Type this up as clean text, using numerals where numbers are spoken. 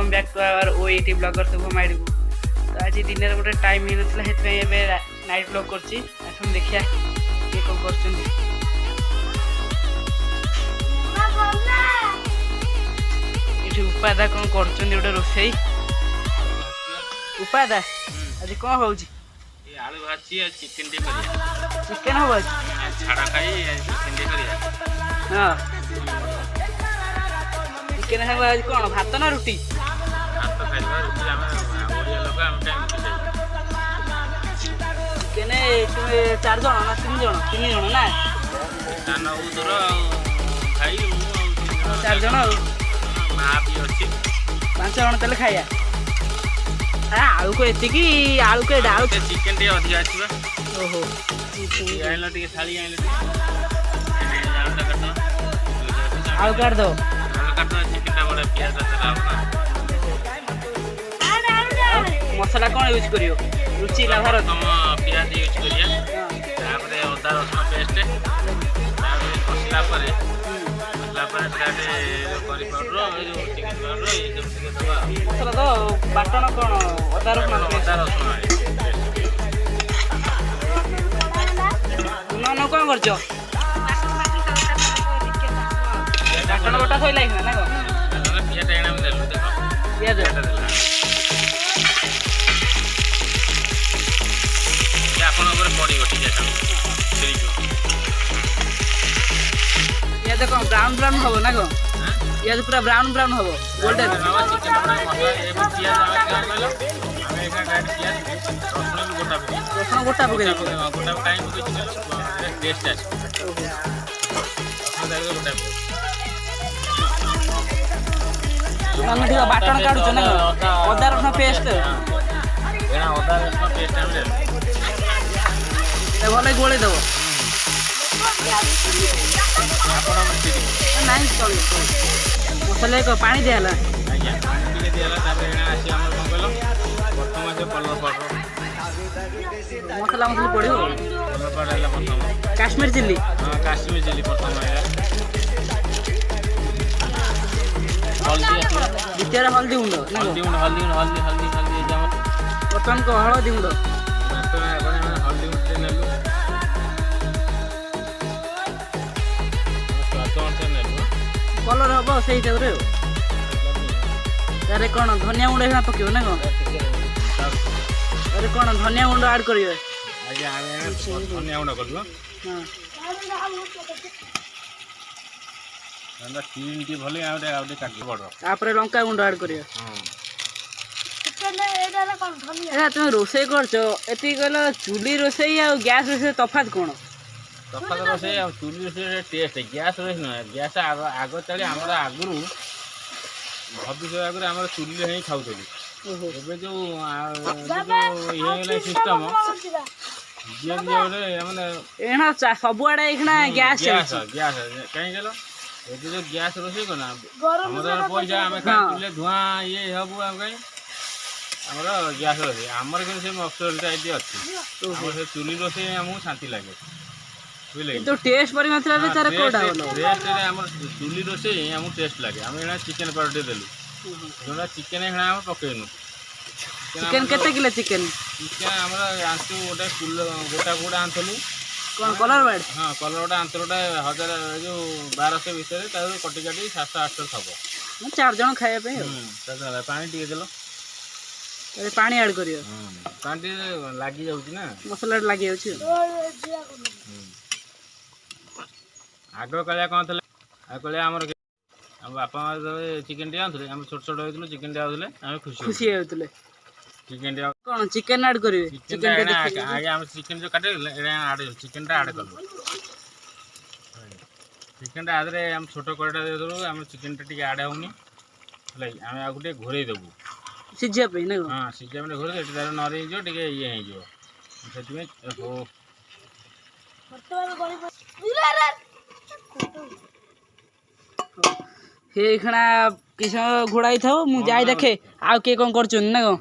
Welcome back to our OET blogger Shubham ID को। तो आज दिन में गोटे टाइम ही नाला से नाइट ब्लॉग करछि। आसम देखिया ये कौन करछन्ती। ये उपादा कौन करछन्ती गोटे रोसई। उपादा आज कौन होउछि? ये आलू भाजी और चिकन टे करिया। चिकन हो आज छाड़ा खाई चिकन टे करिया। हां चिकन है आज कौन भात ना रोटी? भात खाइबा रोटी हम ओडिया लोग हम टाइम चिकन तुमे 4 जण ना 3 जण? 3 जण ना दाना उदर खाई 4 जण मां भी अछि 5 जण तले खाया। आलू को एतिकी आलू के डाल चिकन टे अधिक आछबा। ओहो आइलो टिके थाली आइलो आलू काटो आलू काट दो। आलू काटो चिकन टा बड़ा प्याज दा ना मसाला कौन यूज करियो? रुचि लाभार हम प्याज यूज करिया। तापर अदा रसुन पेस्ट तापर मसला पर तारे करी पाउडर जो चिकन पाउडर ये सब के दबा मसाला दो बाटण कौन अदा रसुन पेस्ट न कौन करछो? बाटण बटा थई लाइना ना को पियाज एना में देलु देखो पियाज देला ये आपन ऊपर पड़ी गटी जाता ठीक ये देखो ब्राउन ब्राउन हो ना को ये पूरा ब्राउन ब्राउन हो गोल्डन चिकन मसाला ये पियाज आवे कहलो हमें एका काट पियाज रसुन गोटा पके गोटा टाइम पके टेस्ट आछ गोटा हम ठीक बाटण काढुछ ना अदा रसुन पेस्ट एना अदा रसुन पेस्ट हम ए भले गोळे देबो नहीं चल मसाला को पानी दियाला आज्ञा पानी दियाला तापर एना आसी हमर मंगल प्रथम से कलर पाउडर मसाला मसाला पड़ियो कलर पाउडर ला प्रथम काश्मीर चिल्ली। हां काश्मीर चिल्ली प्रथम आया हल्दी आसी द्वितीय हल्दी गुंड ना हल्दी जाम प्रथम को हळदी गुंड तो हल्दी गुंड नेलु कलर हम से हिसाब तारे कौन धनिया गुंड है पकेबो ना को अरे कौन धनिया गुंड ऐड करियो? आज्ञा आमे धनिया गुंड करलो हां अंदा तीन टी भले आउटे काट पड़ो तापर लंका गुंड ऐड करियो। हां चिकन एडाला कोन धनिया तुम रोसई करछो एती कहलो चुली रोसई आ गैस रोसई तफात कोन? तफात रोसई आ चुली रोसई टेस्ट गैस रोसई न गैस आगो चली हमरा आगुरु भविष्य आगुरु हमरा चुली रे ही खाउतली। ओहो एबे जो ये वाला सिस्टम जे जे माने एना सब आड़े एखना गैस गैस कहीं गेलो ए जो गैस रोसई को ना हमरा पैसा हमें खाइले धुआं ये हबु हम कहीं हमरा गैस रोसई हमर के से मक्सर टाइप अछि हमर चुली रोसई हमहु शांति लागे बुझले तो टेस्ट परि मात्रा रे तारे कोडा होलो टेस्ट रे हमर चुली रोसई हमहु टेस्ट लागे हम एना चिकन पाउडर देलु जोना चिकन एना हम पकेनु चिकन केते किलो चिकन हमरा आंतु गोटे किलो गोटा आंतलु कोन कलर बाड? हां कलरटा आंतरटा 1000 जो 1200 भीतर तार कटि कटि 700 800 थबो 4 जण खाया पे तार पानी टिके देलो अरे पानी ऐड करियो पानी लागी जाउची ना मसाला लागी जाउची आगो कलिया कोन थले आ कलिया हमर हम बापा चिकन टे आंथले हम छोट छोट होइतलो चिकन टे आउथले हम खुशी होइतले चिकन टे कोन चिकन ऐड करिवे चिकन आगे हम चिकन जो काटे एड़ा ऐड चिकन टा ऐड करलो चिकन टा आदरे हम छोट कोडा दे दलो हम चिकन टा टिके ऐड होउनी ले हम आ गुटे घोरै देबू सिझिया पे ना? हां सिझिया में घोरै दे तार नरे जो टिके ये हे जो सेति में ओ हे खणा किस घोड़ाई थाओ मु जाई देखे आ के कोन करछन ना को